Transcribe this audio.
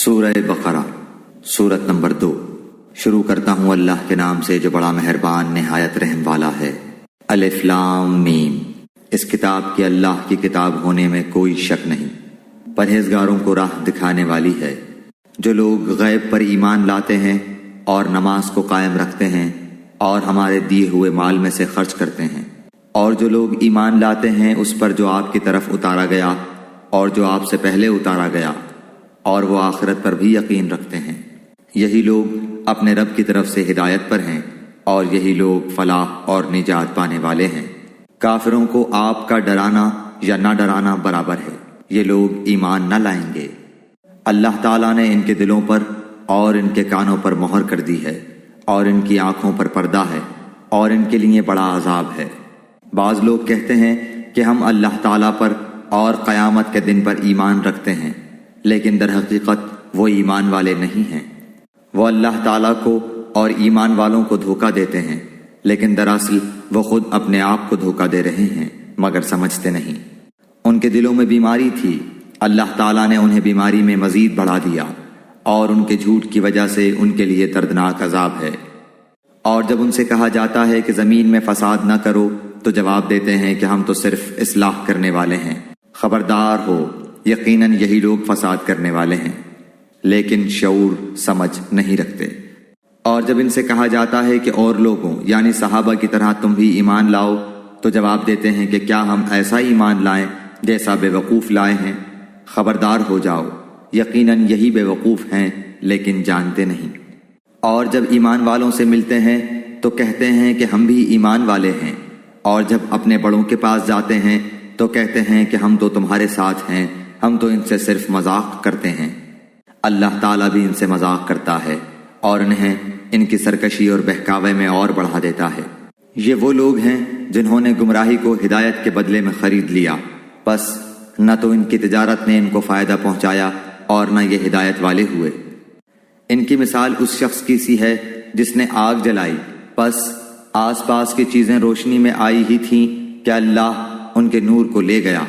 سورہ بقرہ سورت نمبر 2۔ شروع کرتا ہوں اللہ کے نام سے جو بڑا مہربان نہایت رحم والا ہے۔ الف لام میم۔ اس کتاب کے اللہ کی کتاب ہونے میں کوئی شک نہیں، پرہیزگاروں کو راہ دکھانے والی ہے۔ جو لوگ غیب پر ایمان لاتے ہیں اور نماز کو قائم رکھتے ہیں اور ہمارے دیے ہوئے مال میں سے خرچ کرتے ہیں، اور جو لوگ ایمان لاتے ہیں اس پر جو آپ کی طرف اتارا گیا اور جو آپ سے پہلے اتارا گیا، اور وہ آخرت پر بھی یقین رکھتے ہیں، یہی لوگ اپنے رب کی طرف سے ہدایت پر ہیں اور یہی لوگ فلاح اور نجات پانے والے ہیں۔ کافروں کو آپ کا ڈرانا یا نہ ڈرانا برابر ہے، یہ لوگ ایمان نہ لائیں گے۔ اللہ تعالیٰ نے ان کے دلوں پر اور ان کے کانوں پر مہر کر دی ہے اور ان کی آنکھوں پر پردہ ہے اور ان کے لیے بڑا عذاب ہے۔ بعض لوگ کہتے ہیں کہ ہم اللہ تعالیٰ پر اور قیامت کے دن پر ایمان رکھتے ہیں، لیکن در حقیقت وہ ایمان والے نہیں ہیں۔ وہ اللہ تعالیٰ کو اور ایمان والوں کو دھوکہ دیتے ہیں، لیکن دراصل وہ خود اپنے آپ کو دھوکہ دے رہے ہیں مگر سمجھتے نہیں۔ ان کے دلوں میں بیماری تھی، اللہ تعالیٰ نے انہیں بیماری میں مزید بڑھا دیا، اور ان کے جھوٹ کی وجہ سے ان کے لیے دردناک عذاب ہے۔ اور جب ان سے کہا جاتا ہے کہ زمین میں فساد نہ کرو تو جواب دیتے ہیں کہ ہم تو صرف اصلاح کرنے والے ہیں۔ خبردار ہو، یقیناً یہی لوگ فساد کرنے والے ہیں، لیکن شعور سمجھ نہیں رکھتے۔ اور جب ان سے کہا جاتا ہے کہ اور لوگوں یعنی صحابہ کی طرح تم بھی ایمان لاؤ تو جواب دیتے ہیں کہ کیا ہم ایسا ایمان لائیں جیسا بے وقوف لائے ہیں۔ خبردار ہو جاؤ، یقیناً یہی بے وقوف ہیں لیکن جانتے نہیں۔ اور جب ایمان والوں سے ملتے ہیں تو کہتے ہیں کہ ہم بھی ایمان والے ہیں، اور جب اپنے بڑوں کے پاس جاتے ہیں تو کہتے ہیں کہ ہم تو تمہارے ساتھ ہیں، ہم تو ان سے صرف مذاق کرتے ہیں۔ اللہ تعالیٰ بھی ان سے مذاق کرتا ہے اور انہیں ان کی سرکشی اور بہکاوے میں اور بڑھا دیتا ہے۔ یہ وہ لوگ ہیں جنہوں نے گمراہی کو ہدایت کے بدلے میں خرید لیا، پس نہ تو ان کی تجارت نے ان کو فائدہ پہنچایا اور نہ یہ ہدایت والے ہوئے۔ ان کی مثال اس شخص کی سی ہے جس نے آگ جلائی، پس آس پاس کی چیزیں روشنی میں آئی ہی تھیں کہ اللہ ان کے نور کو لے گیا۔